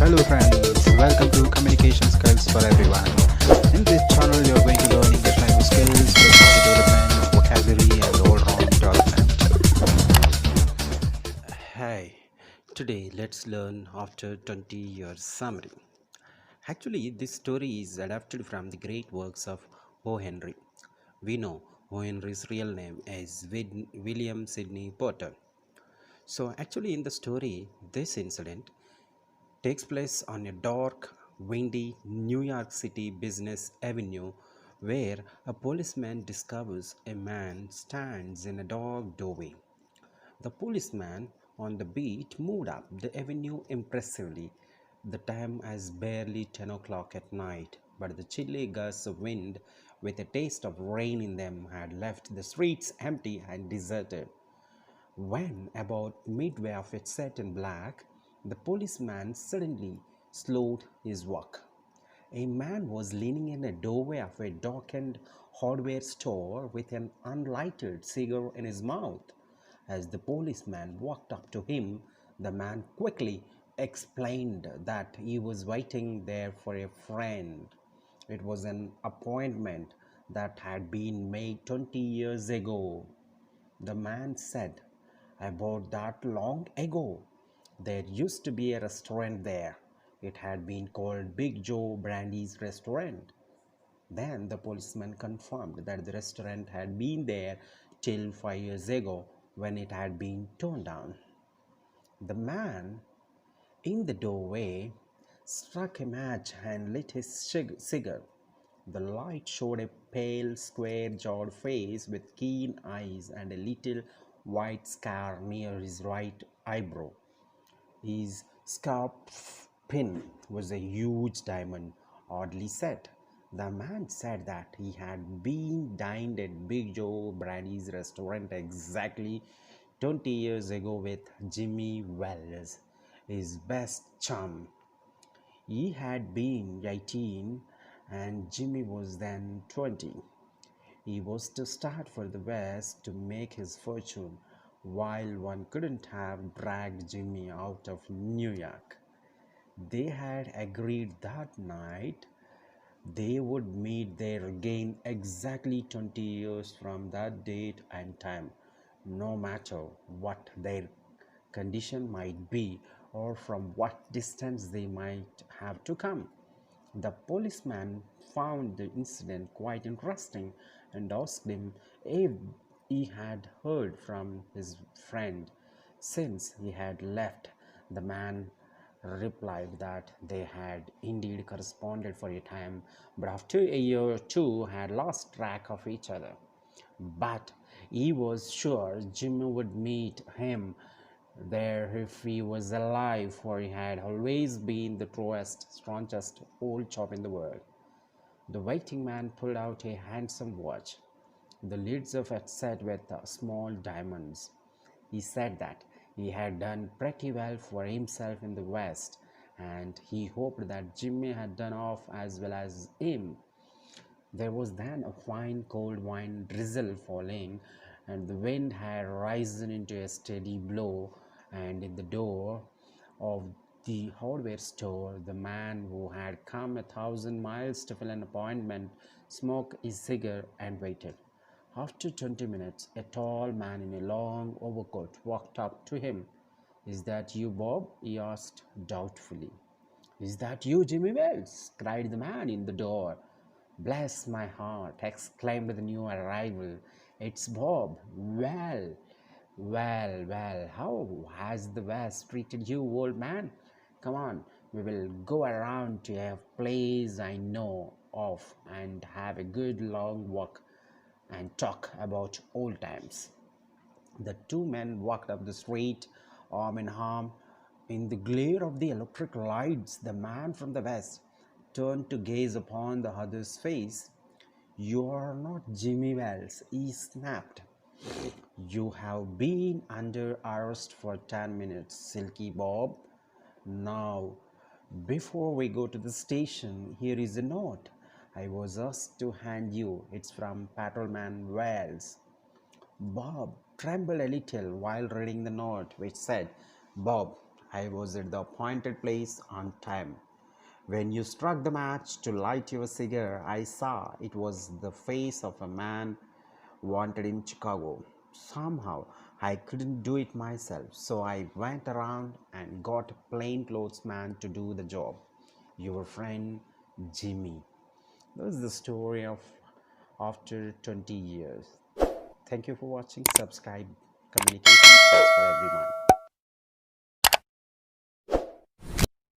Hello friends, welcome to Communication Skills for Everyone. In this channel, you're going to learn English language skills, personality development, vocabulary, and all-round development. Hi, today let's learn after 20 years summary. Actually, this story is adapted from the great works of O. Henry. We know O. Henry's real name is William Sidney Porter. So, actually, in the story, this incident takes place on a dark, windy New York City business avenue where a policeman discovers a man stands in a dark doorway. The policeman on the beat moved up the avenue impressively. The time was barely 10 o'clock at night, but the chilly gusts of wind with a taste of rain in them had left the streets empty and deserted. When about midway of it set in black, the policeman suddenly slowed his walk. A man was leaning in a doorway of a darkened hardware store with an unlighted cigar in his mouth. As the policeman walked up to him, the man quickly explained that he was waiting there for a friend. It was an appointment that had been made 20 years ago. The man said, "About that long ago, there used to be a restaurant there. It had been called Big Joe Brandy's restaurant." Then the policeman confirmed that the restaurant had been there till 5 years ago when it had been torn down. The man in the doorway struck a match and lit his cigar. The light showed a pale, square-jawed face with keen eyes and a little white scar near his right eyebrow. His scarf pin was a huge diamond, oddly set. The man said that he had been dined at Big Joe Brandy's restaurant exactly 20 years ago with Jimmy Wells, his best chum. He had been 18 and Jimmy was then 20. He was to start for the West to make his fortune, while one couldn't have dragged Jimmy out of New York. They had agreed that night they would meet there again exactly 20 years from that date and time, no matter what their condition might be or from what distance they might have to come. The policeman found the incident quite interesting and asked him if he had heard from his friend since he had left. The man replied that they had indeed corresponded for a time, but after a year or two had lost track of each other. But he was sure Jimmy would meet him there if he was alive, for he had always been the truest, staunchest old chap in the world. The waiting man pulled out a handsome watch, the lids of it set with small diamonds. He said that he had done pretty well for himself in the West, and he hoped that Jimmy had done off as well as him. There was then a fine cold wind drizzle falling, and the wind had risen into a steady blow, and in the door of the hardware store the man who had come 1,000 miles to fill an appointment smoked his cigar and waited. After 20 minutes, a tall man in a long overcoat walked up to him. "Is that you, Bob?" he asked doubtfully. "Is that you, Jimmy Wells?" cried the man in the door. "Bless my heart!" exclaimed the new arrival. "It's Bob. Well, how has the West treated you, old man? Come on, we will go around to a place I know of and have a good long walk and talk about old times." The two men walked up the street, arm in arm. In the glare of the electric lights, the man from the West turned to gaze upon the other's face. "You are not Jimmy Wells," he snapped. "You have been under arrest for 10 minutes, Silky Bob. Now, before we go to the station, here is a note I was asked to hand you. It's from Patrolman Wells." Bob trembled a little while reading the note, which said, "Bob, I was at the appointed place on time. When you struck the match to light your cigar, I saw it was the face of a man wanted in Chicago. Somehow, I couldn't do it myself, so I went around and got a plainclothes man to do the job. Your friend Jimmy. This is the story of after 20 years. Thank you for watching. Subscribe. Communication skills for everyone.